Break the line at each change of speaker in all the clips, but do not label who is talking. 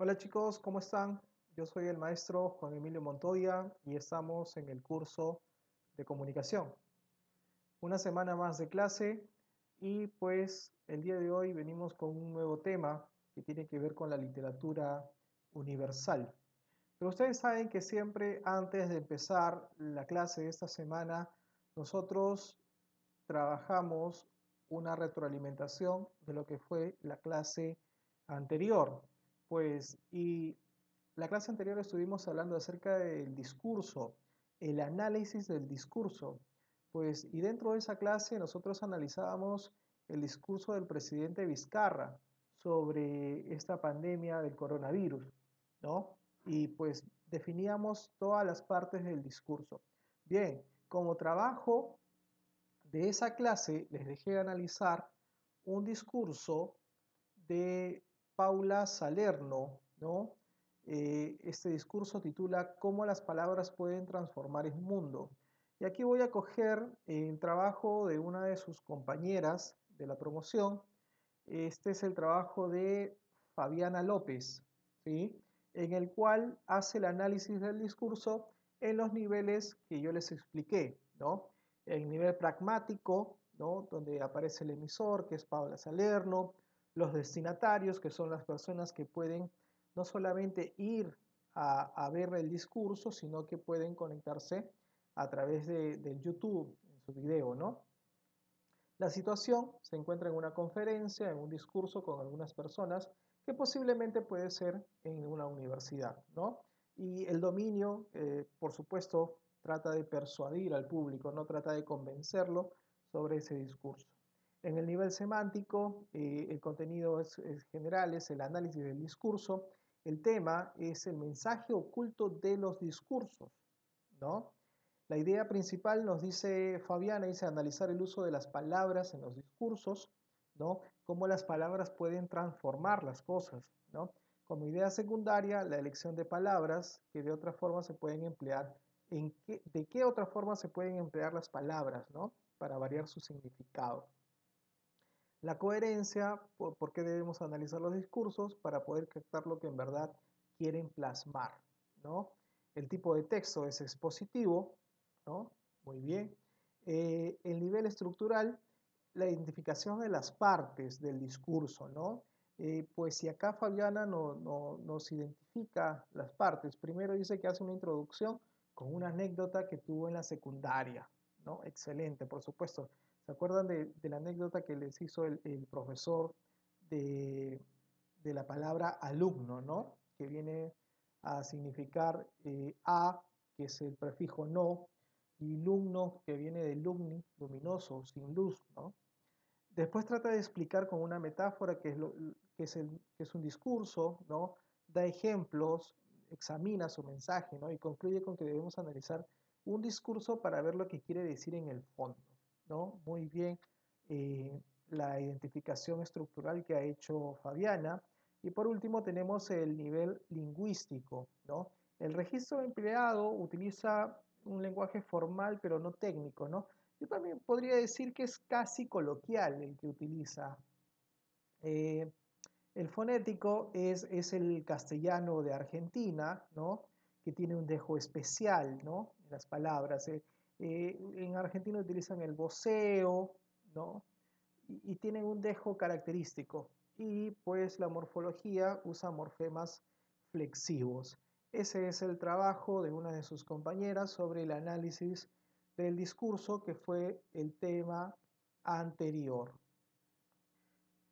Hola chicos, ¿cómo están? Yo soy el maestro Juan Emilio Montoya y estamos en el curso de comunicación. Una semana más de clase y pues el día de hoy venimos con un nuevo tema que tiene que ver con la literatura universal. Pero ustedes saben que siempre antes de empezar la clase de esta semana, nosotros trabajamos una retroalimentación de lo que fue la clase anterior. Y la clase anterior estuvimos hablando acerca del discurso, el análisis del discurso. Y dentro de esa clase nosotros analizábamos el discurso del presidente Vizcarra sobre esta pandemia del coronavirus, ¿no? Y pues definíamos todas las partes del discurso. Bien, como trabajo de esa clase les dejé analizar un discurso de Paula Salerno, ¿no? Este discurso titula ¿Cómo las palabras pueden transformar el mundo? Y aquí voy a coger el trabajo de una de sus compañeras de la promoción. Este es el trabajo de Fabiana López, ¿sí? En el cual hace el análisis del discurso en los niveles que yo les expliqué, ¿no? El nivel pragmático, ¿no? Donde aparece el emisor, que es Paula Salerno, los destinatarios, que son las personas que pueden no solamente ir a ver el discurso, sino que pueden conectarse a través del YouTube, en su video, ¿no? La situación se encuentra en una conferencia, en un discurso con algunas personas que posiblemente puede ser en una universidad, ¿no? Y el dominio, por supuesto, trata de persuadir al público, no trata de convencerlo sobre ese discurso. En el nivel semántico, el contenido es general, es el análisis del discurso. El tema es el mensaje oculto de los discursos, ¿no? La idea principal, nos dice Fabiana, dice analizar el uso de las palabras en los discursos, ¿no? Cómo las palabras pueden transformar las cosas, ¿no? Como idea secundaria, la elección de palabras que de otra forma se pueden emplear. ¿De qué otra forma se pueden emplear las palabras, ¿no? Para variar su significado. La coherencia, ¿por qué debemos analizar los discursos? Para poder captar lo que en verdad quieren plasmar, ¿no? El tipo de texto es expositivo, ¿no? Muy bien. El nivel estructural, la identificación de las partes del discurso, ¿no? Pues si acá Fabiana nos identifica las partes, primero dice que hace una introducción con una anécdota que tuvo en la secundaria, ¿no? Excelente, por supuesto. ¿Se acuerdan de la anécdota que les hizo el profesor de, de la palabra alumno, ¿no? Que viene a significar a, que es el prefijo no, y lumno, que viene de lumni, luminoso, sin luz, ¿no? Después trata de explicar con una metáfora que es un discurso, ¿no? Da ejemplos, examina su mensaje, ¿no? Y concluye con que debemos analizar un discurso para ver lo que quiere decir en el fondo, ¿no? Muy bien, la identificación estructural que ha hecho Fabiana. Y por último tenemos el nivel lingüístico, ¿no? El registro empleado utiliza un lenguaje formal pero no técnico, ¿no? Yo también podría decir que es casi coloquial el que utiliza. Eh, el fonético es el castellano de Argentina, ¿no? Que tiene un dejo especial, ¿no? En las palabras. En Argentina utilizan el voceo, ¿no? Y tienen un dejo característico. Y pues la morfología usa morfemas flexivos. Ese es el trabajo de una de sus compañeras sobre el análisis del discurso, que fue el tema anterior.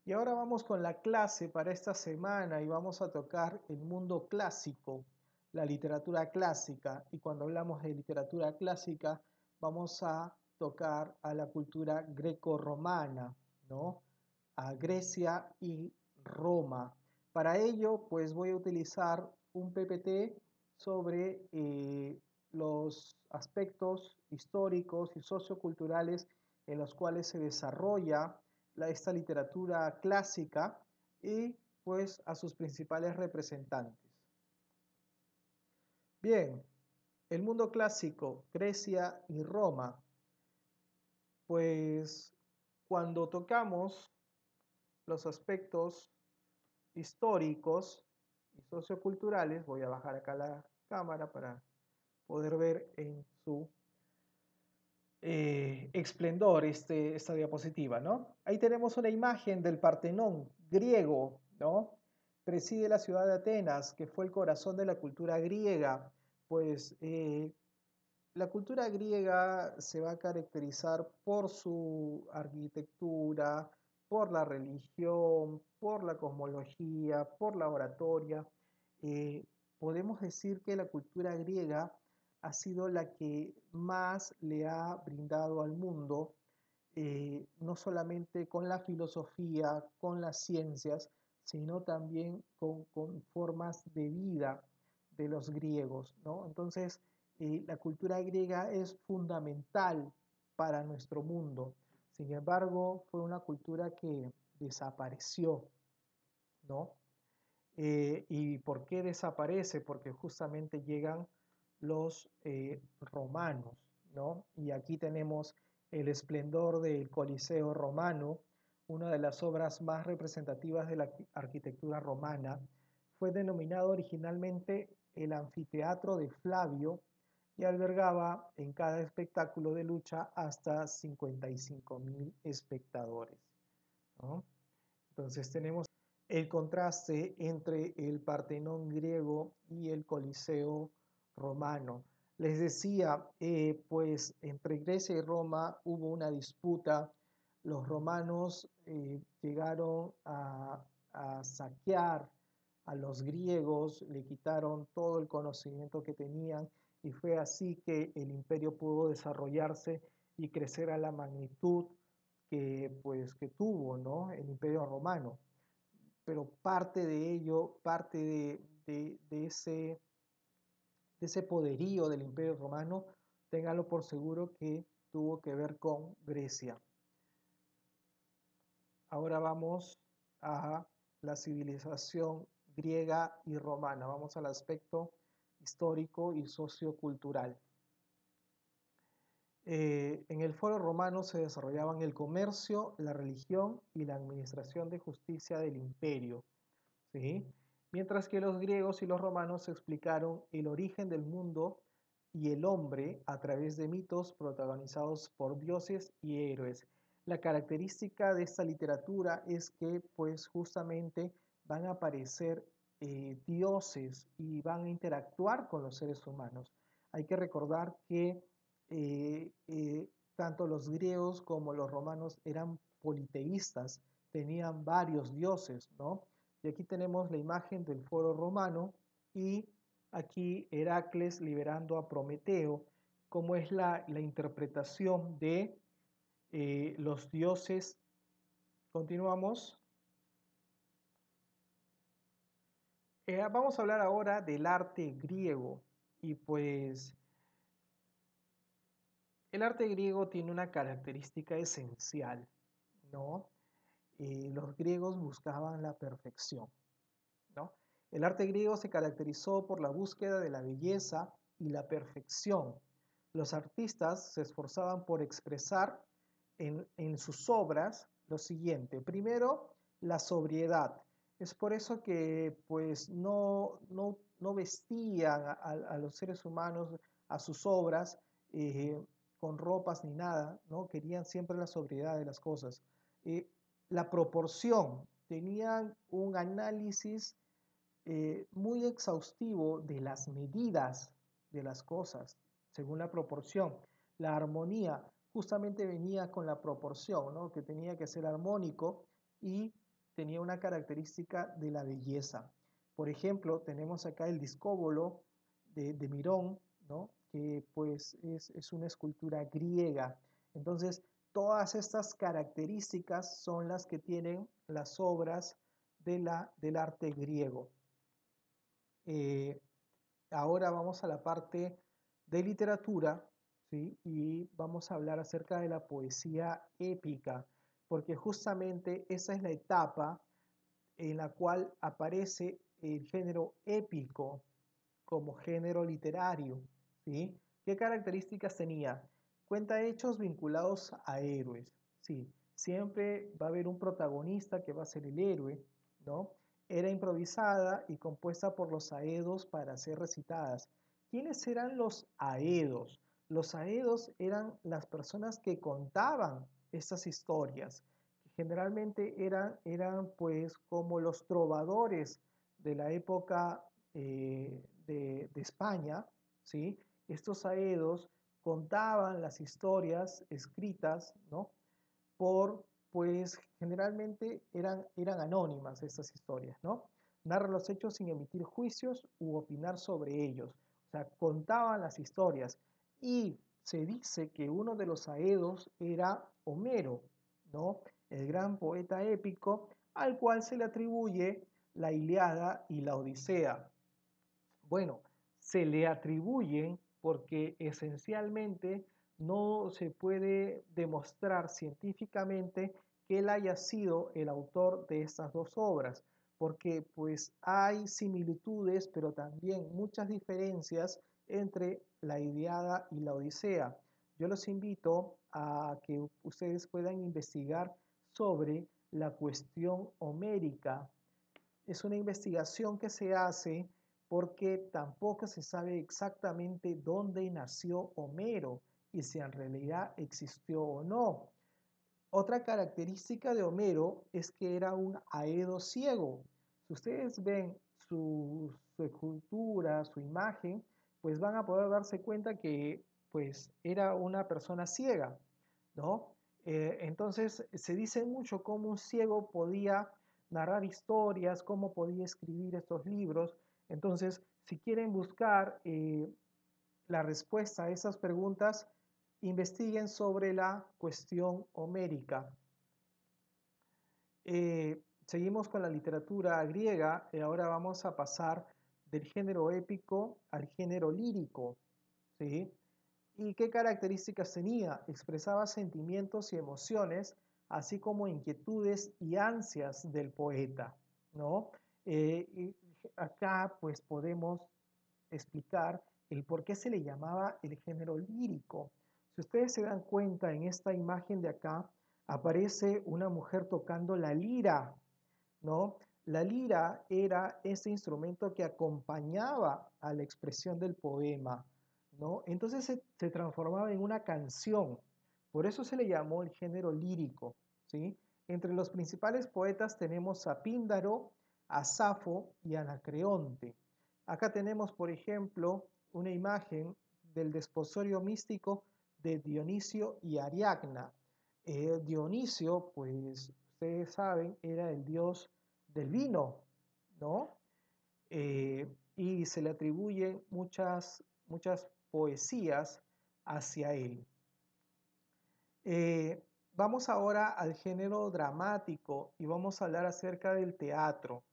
Y ahora vamos con la clase para esta semana y vamos a tocar el mundo clásico, la literatura clásica. Y cuando hablamos de literatura clásica, vamos a tocar a la cultura greco-romana, ¿no? A Grecia y Roma. Para ello, pues voy a utilizar un PPT sobre los aspectos históricos y socioculturales en los cuales se desarrolla esta literatura clásica y pues a sus principales representantes. Bien, el mundo clásico, Grecia y Roma, pues cuando tocamos los aspectos históricos, y socioculturales. Voy a bajar acá la cámara para poder ver en su esplendor esta diapositiva, ¿no? Ahí tenemos una imagen del Partenón griego, ¿no? Preside la ciudad de Atenas, que fue el corazón de la cultura griega. Pues la cultura griega se va a caracterizar por su arquitectura, por la religión, por la cosmología, por la oratoria. Eh, Podemos decir que la cultura griega ha sido la que más le ha brindado al mundo, no solamente con la filosofía, con las ciencias, sino también con formas de vida de los griegos, ¿no? Entonces, la cultura griega es fundamental para nuestro mundo. Sin embargo, fue una cultura que desapareció, ¿no? ¿Y por qué desaparece? Porque justamente llegan los romanos, ¿no? Y aquí tenemos el esplendor del Coliseo romano, una de las obras más representativas de la arquitectura romana. Fue denominado originalmente el anfiteatro de Flavio y albergaba en cada espectáculo de lucha hasta 55.000 espectadores, ¿no? Entonces tenemos el contraste entre el Partenón griego y el Coliseo romano. Les decía, pues entre Grecia y Roma hubo una disputa. Los romanos llegaron a saquear a los griegos, le quitaron todo el conocimiento que tenían y fue así que el imperio pudo desarrollarse y crecer a la magnitud que tuvo, ¿no? El imperio romano. Pero parte de ello, parte de ese poderío del imperio romano, téngalo por seguro que tuvo que ver con Grecia. Ahora vamos a la civilización griega y romana. Vamos al aspecto histórico y sociocultural. En el foro romano se desarrollaban el comercio, la religión y la administración de justicia del imperio, ¿sí? Mientras que los griegos y los romanos explicaron el origen del mundo y el hombre a través de mitos protagonizados por dioses y héroes. La característica de esta literatura es que pues justamente van a aparecer dioses y van a interactuar con los seres humanos. Hay que recordar que tanto los griegos como los romanos eran politeístas, tenían varios dioses, ¿no? Y aquí tenemos la imagen del foro romano y aquí Heracles liberando a Prometeo, como es la interpretación de los dioses. Continuamos. Vamos a hablar ahora del arte griego y pues el arte griego tiene una característica esencial, ¿no? Los griegos buscaban la perfección, ¿no? El arte griego se caracterizó por la búsqueda de la belleza y la perfección. Los artistas se esforzaban por expresar en sus obras lo siguiente. Primero, la sobriedad. Es por eso que pues no vestían a los seres humanos, a sus obras, con ropas ni nada, ¿no? Querían siempre la sobriedad de las cosas. La proporción, tenían un análisis muy exhaustivo de las medidas de las cosas, según la proporción. La armonía justamente venía con la proporción, ¿no? Que tenía que ser armónico y tenía una característica de la belleza. Por ejemplo, tenemos acá el discóbolo de Mirón, ¿no? Que pues es una escultura griega. Entonces, todas estas características son las que tienen las obras del arte griego. Eh, Ahora vamos a la parte de literatura, ¿sí? Y vamos a hablar acerca de la poesía épica, porque justamente esa es la etapa en la cual aparece el género épico como género literario, ¿sí? ¿Qué características tenía? Cuenta hechos vinculados a héroes, ¿sí? Siempre va a haber un protagonista que va a ser el héroe, ¿no? era improvisada y compuesta por los aedos para ser recitadas. ¿Quiénes eran los aedos? Los aedos eran las personas que contaban estas historias, que generalmente eran pues como los trovadores de la época de España, ¿sí? Estos aedos contaban las historias escritas, ¿no? Pues generalmente eran anónimas estas historias, ¿no? Narra los hechos sin emitir juicios u opinar sobre ellos. O sea, contaban las historias. Y se dice que uno de los aedos era Homero, ¿no? El gran poeta épico al cual se le atribuye la Ilíada y la Odisea. Bueno, se le atribuyen porque esencialmente no se puede demostrar científicamente que él haya sido el autor de estas dos obras, porque pues hay similitudes, pero también muchas diferencias entre la Ilíada y la Odisea. Yo los invito a que ustedes puedan investigar sobre la cuestión homérica. Es una investigación que se hace porque tampoco se sabe exactamente dónde nació Homero y si en realidad existió o no. Otra característica de Homero es que era un aedo ciego. Si ustedes ven su escultura, su imagen, pues van a poder darse cuenta que pues era una persona ciega, ¿no? Entonces se dice mucho cómo un ciego podía narrar historias, cómo podía escribir estos libros. Entonces, si quieren buscar la respuesta a esas preguntas, investiguen sobre la cuestión homérica. Seguimos con la literatura griega y ahora vamos a pasar del género épico al género lírico, ¿sí? ¿Y qué características tenía? Expresaba sentimientos y emociones, así como inquietudes y ansias del poeta, ¿no? Y acá pues podemos explicar el por qué se le llamaba el género lírico. Si ustedes se dan cuenta en esta imagen de acá, aparece una mujer tocando la lira, ¿no? La lira era ese instrumento que acompañaba a la expresión del poema, ¿no? Entonces se transformaba en una canción. Por eso se le llamó el género lírico, ¿sí? Entre los principales poetas tenemos a Píndaro, a Safo y a Anacreonte. Acá tenemos, por ejemplo, una imagen del desposorio místico de Dionisio y Ariadna. Dionisio, pues ustedes saben, era el dios del vino, ¿no? Y se le atribuyen muchas poesías hacia él. Vamos ahora al género dramático y vamos a hablar acerca del teatro.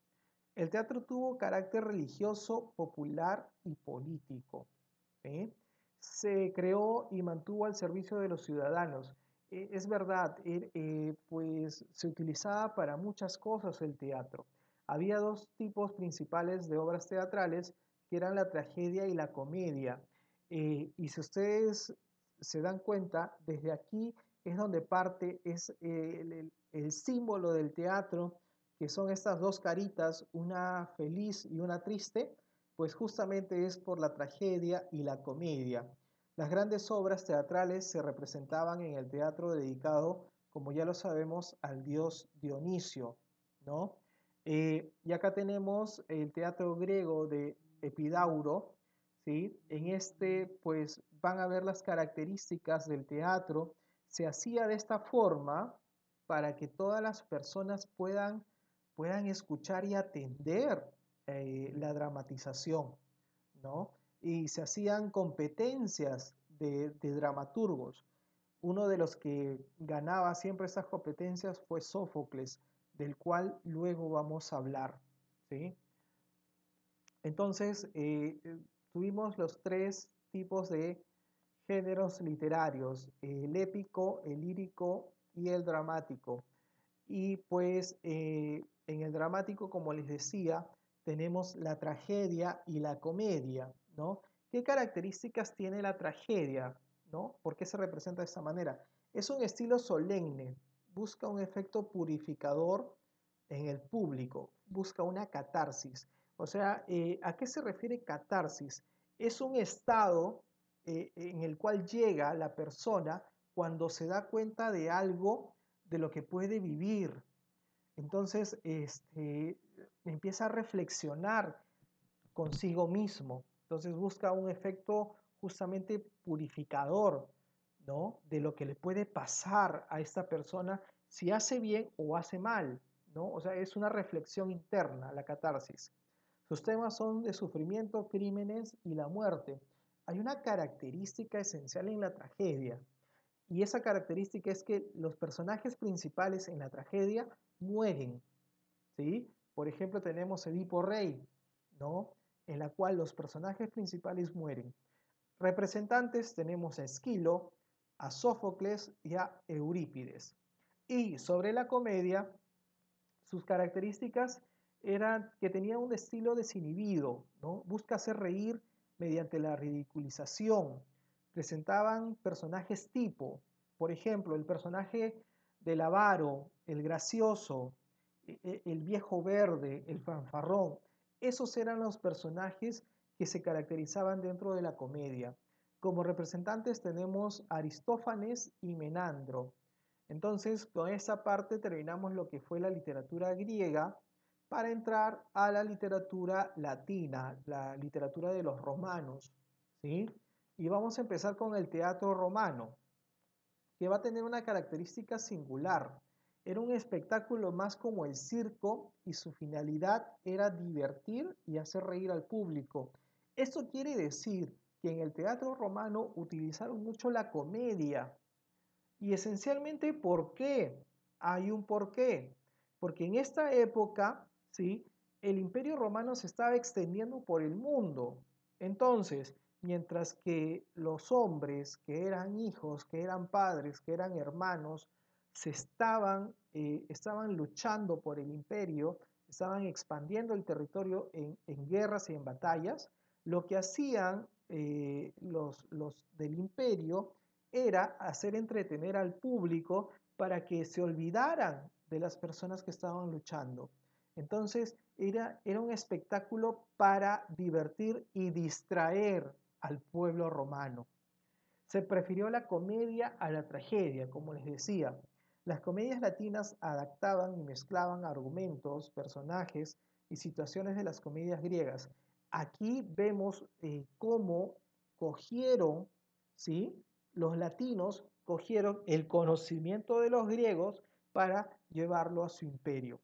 El teatro tuvo carácter religioso, popular y político. ¿Sí? Se creó y mantuvo al servicio de los ciudadanos. Es verdad, pues se utilizaba para muchas cosas el teatro. Había dos tipos principales de obras teatrales, que eran la tragedia y la comedia. Y si ustedes se dan cuenta, desde aquí es donde parte el símbolo del teatro, que son estas dos caritas, una feliz y una triste, pues justamente es por la tragedia y la comedia. Las grandes obras teatrales se representaban en el teatro dedicado, como ya lo sabemos, al dios Dionisio, ¿no? Y acá tenemos el teatro griego de Epidauro, ¿sí? En este, pues, van a ver las características del teatro. Se hacía de esta forma para que todas las personas puedan escuchar y atender la dramatización, ¿no? Y se hacían competencias de dramaturgos. Uno de los que ganaba siempre estas competencias fue Sófocles, del cual luego vamos a hablar, ¿sí? Entonces, tuvimos los tres tipos de géneros literarios, el épico, el lírico y el dramático. Y pues en el dramático, como les decía, tenemos la tragedia y la comedia, ¿no? ¿Qué características tiene la tragedia, ¿no? ¿Por qué se representa de esta manera? Es un estilo solemne, busca un efecto purificador en el público, busca una catarsis. O sea, ¿a qué se refiere catarsis? Es un estado en el cual llega la persona cuando se da cuenta de algo de lo que puede vivir. Entonces, empieza a reflexionar consigo mismo. Entonces busca un efecto justamente purificador, ¿no? De lo que le puede pasar a esta persona si hace bien o hace mal, ¿no? O sea, es una reflexión interna, la catarsis. Sus temas son de sufrimiento, crímenes y la muerte. Hay una característica esencial en la tragedia, y esa característica es que los personajes principales en la tragedia mueren, ¿sí? Por ejemplo, tenemos Edipo Rey, ¿no? En la cual los personajes principales mueren. Representantes tenemos a Esquilo, a Sófocles y a Eurípides. Y sobre la comedia, sus características eran que tenía un estilo desinhibido, ¿no? Busca hacer reír mediante la ridiculización. Presentaban personajes tipo, por ejemplo, el personaje del avaro, el gracioso, el viejo verde, el fanfarrón. Esos eran los personajes que se caracterizaban dentro de la comedia. Como representantes tenemos Aristófanes y Menandro. Entonces, con esa parte terminamos lo que fue la literatura griega para entrar a la literatura latina, la literatura de los romanos, ¿sí? Y vamos a empezar con el teatro romano, que va a tener una característica singular. Era un espectáculo más como el circo y su finalidad era divertir y hacer reír al público. Esto quiere decir que en el teatro romano utilizaron mucho la comedia. Y esencialmente, ¿por qué? Hay un porqué. Porque en esta época, ¿sí? El Imperio Romano se estaba extendiendo por el mundo. Entonces, mientras que los hombres que eran hijos, que eran padres, que eran hermanos, estaban luchando por el imperio, estaban expandiendo el territorio en guerras y en batallas, lo que hacían los del imperio era hacer entretener al público para que se olvidaran de las personas que estaban luchando. Entonces era un espectáculo para divertir y distraer al pueblo romano. Se prefirió la comedia a la tragedia, como les decía. Las comedias latinas adaptaban y mezclaban argumentos, personajes y situaciones de las comedias griegas. Aquí vemos cómo cogieron, ¿sí? Los latinos cogieron el conocimiento de los griegos para llevarlo a su imperio.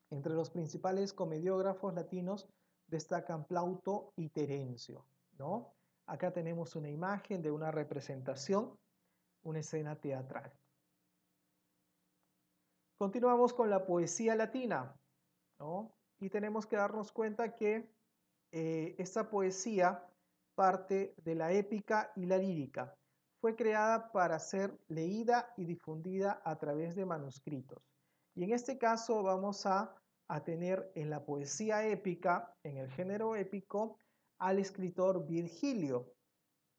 Entre los principales comediógrafos latinos destacan Plauto y Terencio, ¿no? Acá tenemos una imagen de una representación, una escena teatral. Continuamos con la poesía latina, ¿no? Y tenemos que darnos cuenta que esta poesía parte de la épica y la lírica. Fue creada para ser leída y difundida a través de manuscritos. Y en este caso vamos a tener en la poesía épica, en el género épico, al escritor Virgilio,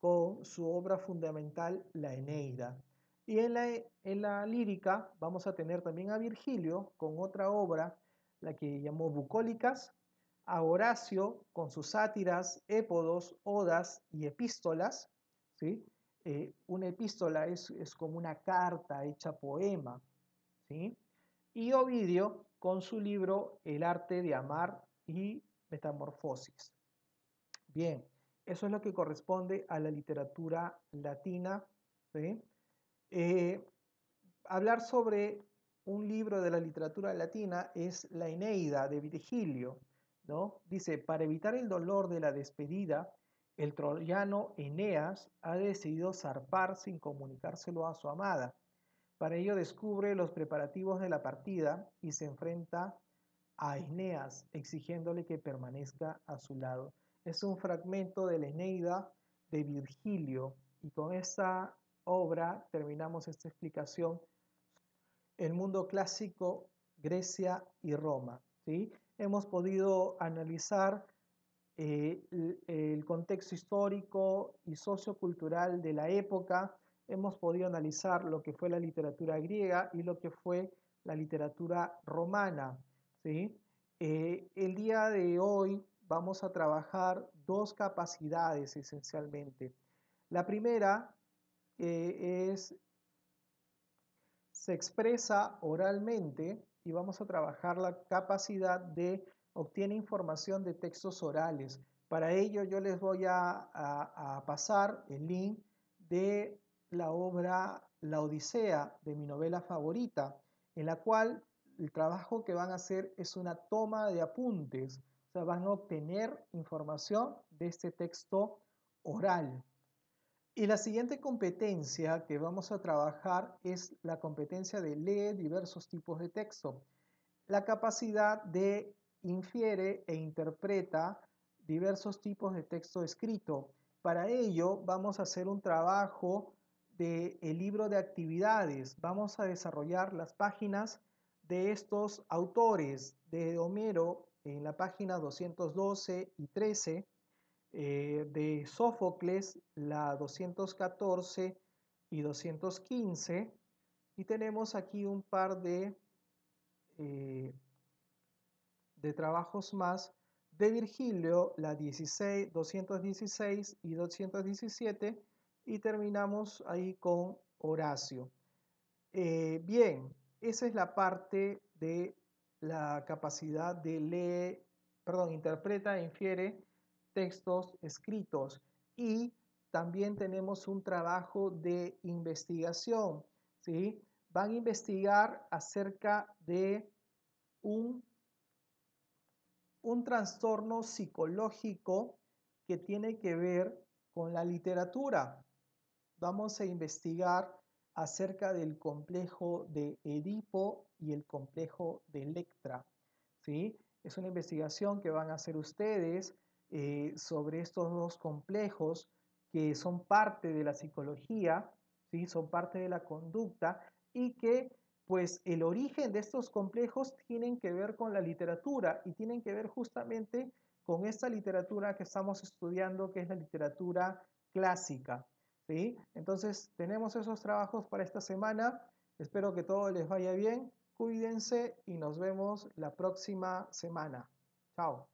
con su obra fundamental, la Eneida. Y en la lírica vamos a tener también a Virgilio con otra obra, la que llamó Bucólicas, a Horacio con sus sátiras, épodos, odas y epístolas, ¿sí? Una epístola es como una carta hecha poema, ¿sí? Y Ovidio con su libro El arte de amar y Metamorfosis. Bien, eso es lo que corresponde a la literatura latina, ¿sí? Eh, Hablar sobre un libro de la literatura latina es la Eneida de Virgilio, ¿no? Dice, para evitar el dolor de la despedida, el troyano Eneas ha decidido zarpar sin comunicárselo a su amada. Para ello descubre los preparativos de la partida y se enfrenta a Eneas, exigiéndole que permanezca a su lado. Es un fragmento de la Eneida de Virgilio y con esta obra terminamos esta explicación. El mundo clásico, Grecia y Roma, ¿sí? Hemos podido analizar el contexto histórico y sociocultural de la época, hemos podido analizar lo que fue la literatura griega y lo que fue la literatura romana, ¿sí? El día de hoy vamos a trabajar dos capacidades esencialmente. La primera se expresa oralmente y vamos a trabajar la capacidad de obtener información de textos orales. Para ello yo les voy a pasar el link de la obra La Odisea, de mi novela favorita, en la cual el trabajo que van a hacer es una toma de apuntes, o sea, van a obtener información de este texto oral. Y la siguiente competencia que vamos a trabajar es la competencia de lee diversos tipos de texto. La capacidad de infiere e interpreta diversos tipos de texto escrito. Para ello vamos a hacer un trabajo del libro de actividades. Vamos a desarrollar las páginas de estos autores de Homero en la página 212 y 13, de Sófocles, la 214 y 215, y tenemos aquí un par eh, de trabajos más de Virgilio, la 216 y 217, y terminamos ahí con Horacio. Bien, esa es la parte de la capacidad de leer, perdón, interpreta e infiere textos escritos, y también tenemos un trabajo de investigación, ¿sí? Van a investigar acerca de un trastorno psicológico que tiene que ver con la literatura. Vamos a investigar acerca del complejo de Edipo y el complejo de Electra, ¿sí? Es una investigación que van a hacer ustedes sobre estos dos complejos que son parte de la psicología, ¿sí? Son parte de la conducta, y que pues el origen de estos complejos tienen que ver con la literatura y tienen que ver justamente con esta literatura que estamos estudiando, que es la literatura clásica, ¿sí? Entonces tenemos esos trabajos para esta semana. Espero que todo les vaya bien. Cuídense y nos vemos la próxima semana. Chao.